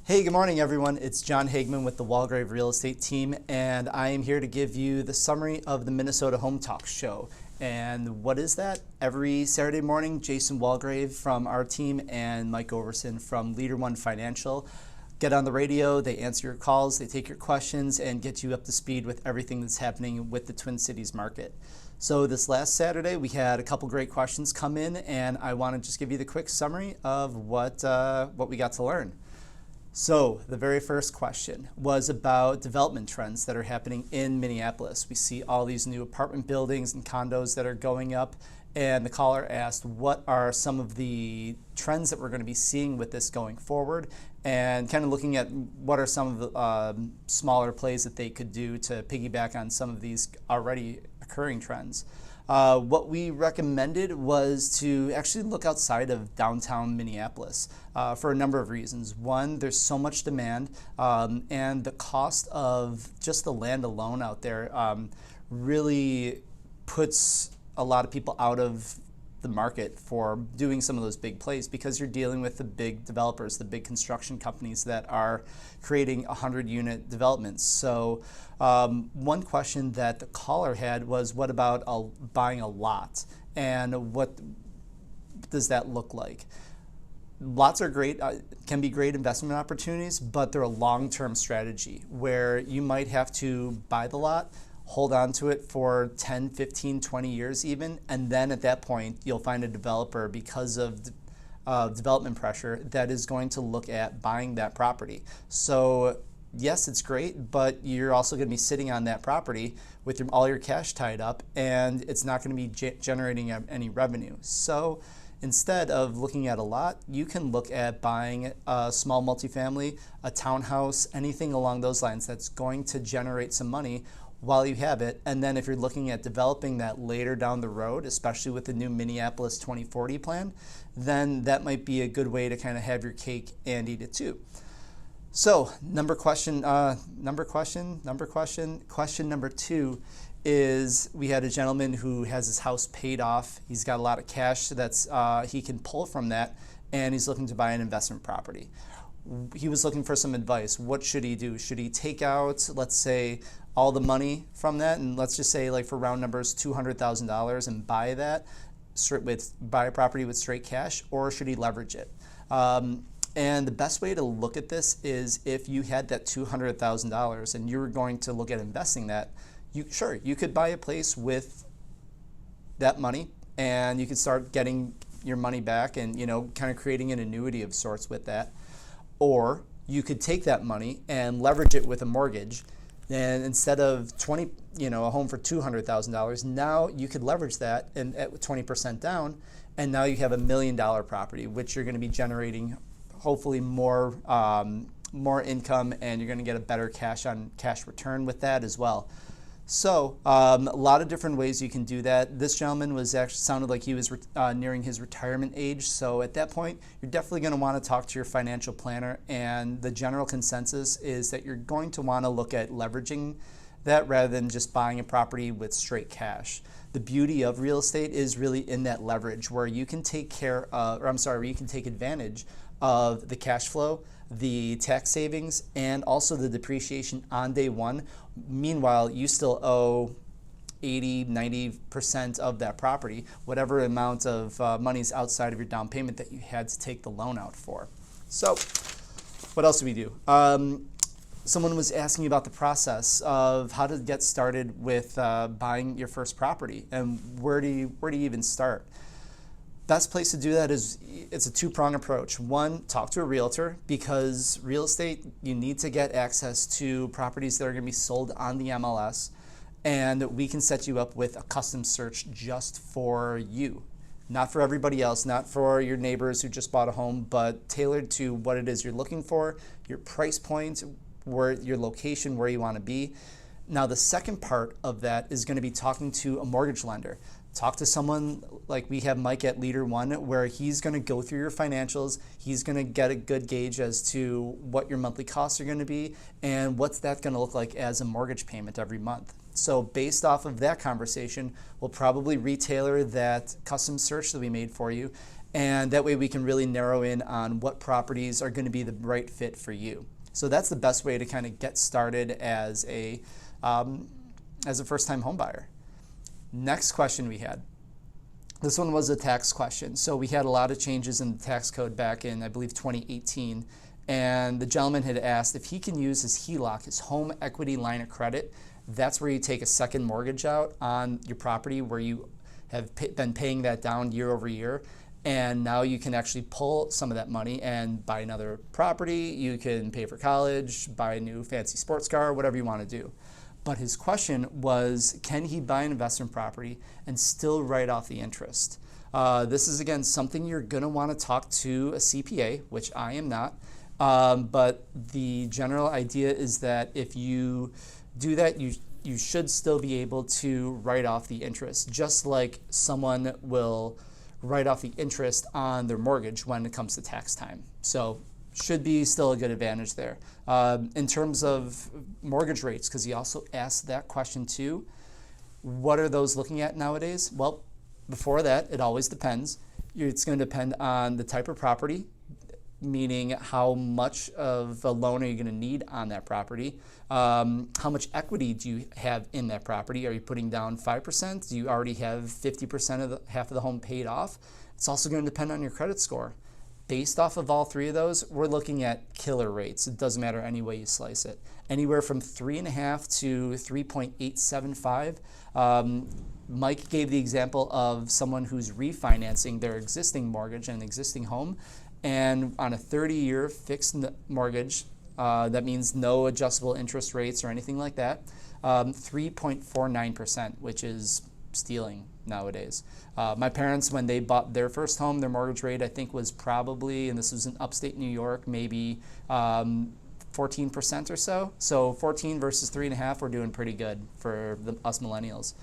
Hey, good morning, everyone. It's John Hageman with the Walgrave Real Estate team, and I am here to give you the summary of the Minnesota Home Talk show. And what is that? Every Saturday morning, Jason Walgrave from our team and Mike Overson from Leader One Financial get on the radio, they answer your calls, they take your questions, and get you up to speed with everything that's happening with the Twin Cities market. So this last Saturday, we had a couple great questions come in, and I want to just give you the quick summary of what we got to learn. So the very first question was about development trends that are happening in Minneapolis. We see all these new apartment buildings and condos that are going up, and the caller asked what are some of the trends that we're going to be seeing with this going forward, and kind of looking at what are some of the smaller plays that they could do to piggyback on some of these already occurring trends. What we recommended was to actually look outside of downtown Minneapolis for a number of reasons. One, there's so much demand, and the cost of just the land alone out there really puts a lot of people out of the market for doing some of those big plays, because you're dealing with the big developers, the big construction companies that are creating 100-unit developments. So one question that the caller had was, what about buying a lot, and what does that look like? Lots are great, can be great investment opportunities, but they're a long-term strategy where you might have to buy the lot, hold on to it for 10, 15, 20 years even, and then at that point you'll find a developer, because of development pressure, that is going to look at buying that property. So yes, it's great, but you're also going to be sitting on that property with all your cash tied up, and it's not going to be generating any revenue. So instead of looking at a lot, you can look at buying a small multifamily, a townhouse, anything along those lines that's going to generate some money while you have it. And then if you're looking at developing that later down the road, especially with the new Minneapolis 2040 plan, then that might be a good way to kind of have your cake and eat it too. So question number two is, we had a gentleman who has his house paid off. He's got a lot of cash that's he can pull from that, and he's looking to buy an investment property. He was looking for some advice. What should he do? Should he take out, let's say, all the money from that, and let's just say, like for round numbers, $200,000, and buy that buy a property with straight cash, or should he leverage it? And the best way to look at this is, if you had that $200,000 and you were going to look at investing that, you could buy a place with that money, and you could start getting your money back, and kind of creating an annuity of sorts with that. Or you could take that money and leverage it with a mortgage, and instead of a home for $200,000, now you could leverage that and at 20% down, and now you have $1 million property, which you're going to be generating hopefully more income, and you're going to get a better cash on cash return with that as well. So a lot of different ways you can do that. This gentleman sounded like he was nearing his retirement age. So at that point, you're definitely going to want to talk to your financial planner. And the general consensus is that you're going to want to look at leveraging that rather than just buying a property with straight cash. The beauty of real estate is really in that leverage, where you can where you can take advantage of the cash flow, the tax savings, and also the depreciation on day one. Meanwhile, you still owe 80, 90% of that property, whatever amount of money is outside of your down payment that you had to take the loan out for. So what else do we do? Someone was asking about the process of how to get started with buying your first property, and where do you even start? Best place to do that is, it's a two-pronged approach. One, talk to a realtor, because real estate, you need to get access to properties that are going to be sold on the MLS, and we can set you up with a custom search just for you. Not for everybody else, not for your neighbors who just bought a home, but tailored to what it is you're looking for, your price point, your location, where you want to be. Now, the second part of that is going to be talking to a mortgage lender. Talk to someone like we have Mike at Leader One, where he's going to go through your financials. He's going to get a good gauge as to what your monthly costs are going to be, and what's that going to look like as a mortgage payment every month. So based off of that conversation, we'll probably retailer that custom search that we made for you, And that way we can really narrow in on what properties are going to be the right fit for you. So that's the best way to kind of get started as a first-time home buyer. Next question we had. This one was a tax question. So we had a lot of changes in the tax code back in, I believe, 2018. And the gentleman had asked if he can use his HELOC, his home equity line of credit. That's where you take a second mortgage out on your property where you have been paying that down year over year. And now you can actually pull some of that money and buy another property. You can pay for college, buy a new fancy sports car, whatever you want to do. But his question was, can he buy an investment property and still write off the interest? This is, again, something you're going to want to talk to a CPA, which I am not. But the general idea is that if you do that, you should still be able to write off the interest, just like someone will write off the interest on their mortgage when it comes to tax time. So should be still a good advantage there. In terms of mortgage rates, because he also asked that question too, what are those looking at nowadays? Well, before that, it always depends. It's going to depend on the type of property, meaning how much of a loan are you going to need on that property? How much equity do you have in that property? Are you putting down 5%? Do you already have 50% of half of the home paid off? It's also going to depend on your credit score. Based off of all three of those, we're looking at killer rates. It doesn't matter any way you slice it. Anywhere from 3.5 to 3.875. Mike gave the example of someone who's refinancing their existing mortgage and existing home, and on a 30-year fixed mortgage, that means no adjustable interest rates or anything like that, 3.49%, which is stealing nowadays. My parents, when they bought their first home, their mortgage rate, I think, was probably, and this was in upstate New York, maybe 14% or so. So 14 versus 3.5, we're doing pretty good for us millennials.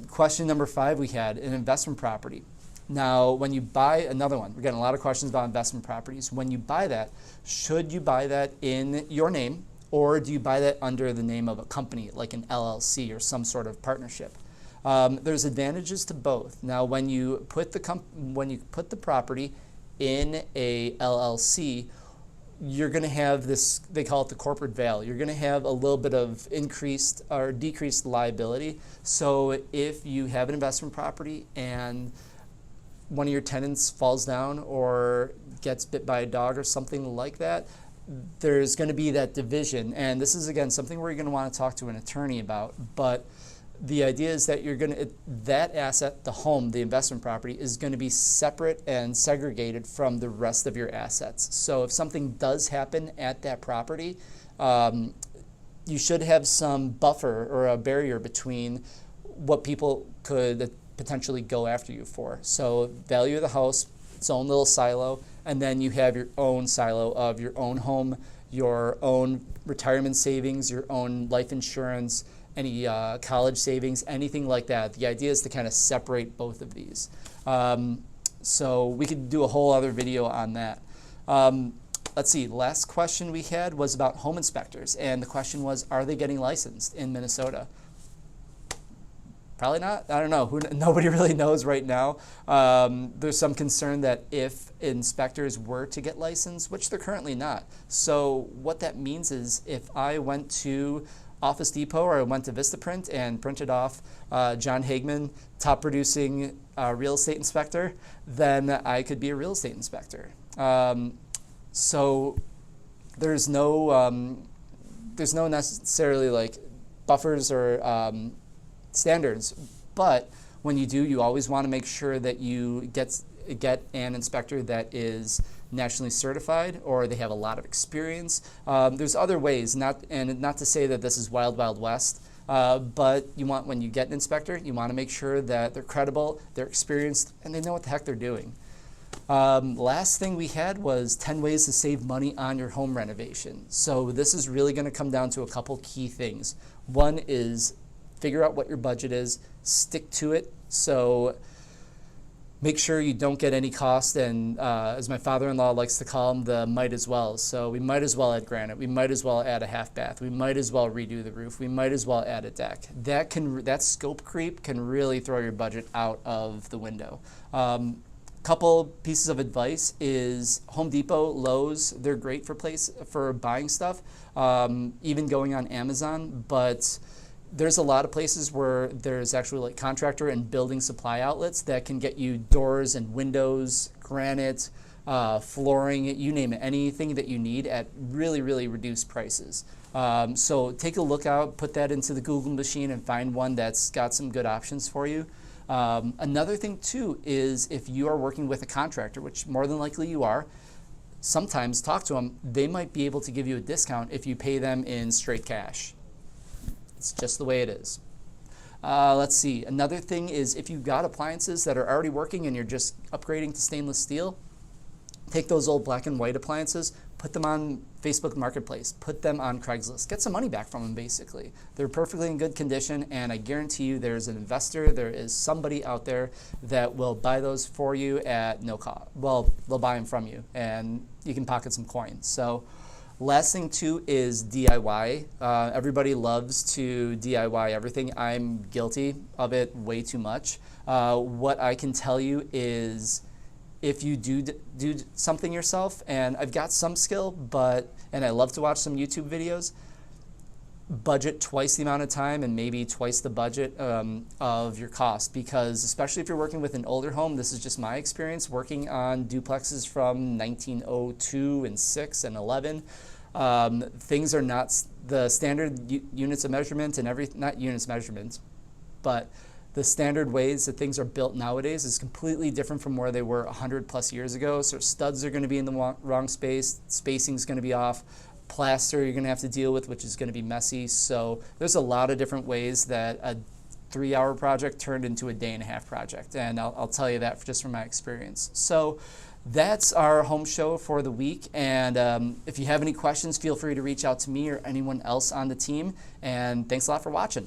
Question number 5 we had, an investment property. Now, when you buy another one, we're getting a lot of questions about investment properties. When you buy that, should you buy that in your name, or do you buy that under the name of a company, like an LLC or some sort of partnership? There's advantages to both. Now, when you put the property in a LLC, you're going to have this, they call it the corporate veil. You're going to have a little bit of increased or decreased liability. So if you have an investment property and one of your tenants falls down or gets bit by a dog or something like that, there's going to be that division. And this is, again, something where you're going to want to talk to an attorney about. But the idea is that that asset, the home, the investment property, is going to be separate and segregated from the rest of your assets. So if something does happen at that property, you should have some buffer or a barrier between what people could potentially go after you for. So value of the house, its own little silo, and then you have your own silo of your own home, your own retirement savings, your own life insurance, any college savings, anything like that. The idea is to kind of separate both of these. So we could do a whole other video on that. Let's see, last question we had was about home inspectors. And the question was, are they getting licensed in Minnesota? Probably not. I don't know. Nobody really knows right now. There's some concern that if inspectors were to get licensed, which they're currently not. So what that means is if I went to Office Depot or I went to Vistaprint and printed off John Hageman, top producing real estate inspector, then I could be a real estate inspector. So there's no necessarily like buffers or standards, but when you do, you always want to make sure that you get an inspector that is nationally certified or they have a lot of experience. There's other ways, not to say that this is wild, wild west, but when you get an inspector, you want to make sure that they're credible, they're experienced, and they know what the heck they're doing. Last thing we had was 10 ways to save money on your home renovation. So this is really going to come down to a couple key things. One is figure out what your budget is, stick to it. So make sure you don't get any cost, and as my father-in-law likes to call them, the might as well. So we might as well add granite, we might as well add a half bath, we might as well redo the roof, we might as well add a deck. That scope creep can really throw your budget out of the window. Couple pieces of advice is Home Depot, Lowe's, they're great for buying stuff, even going on Amazon, but there's a lot of places where there's actually like contractor and building supply outlets that can get you doors and windows, granite, flooring, you name it, anything that you need at really, really reduced prices. So take a look out, put that into the Google machine and find one that's got some good options for you. Another thing too is if you are working with a contractor, which more than likely you are, sometimes talk to them. They might be able to give you a discount if you pay them in straight cash. It's just the way it is. Let's see. Another thing is if you've got appliances that are already working and you're just upgrading to stainless steel, take those old black and white appliances, put them on Facebook Marketplace, put them on Craigslist, get some money back from them basically. They're perfectly in good condition and I guarantee you there's an investor, there is somebody out there that will buy those for you at no cost. Well, they'll buy them from you and you can pocket some coins. So last thing too is DIY. Everybody loves to DIY everything. I'm guilty of it way too much. What I can tell you is if you do something yourself, and I've got some skill, and I love to watch some YouTube videos, budget twice the amount of time and maybe twice the budget of your cost, because especially if you're working with an older home, this is just my experience working on duplexes from 1902 and 6 and 11. Things are not the standard units of measurement and not units of measurement, but the standard ways that things are built nowadays is completely different from where they were 100 plus years ago. So studs are going to be in the wrong space, spacing is going to be off, plaster you're going to have to deal with, which is going to be messy. So there's a lot of different ways that a 3-hour project turned into a day-and-a-half project, and I'll tell you that just from my experience. So that's our home show for the week, and if you have any questions, feel free to reach out to me or anyone else on the team, and thanks a lot for watching.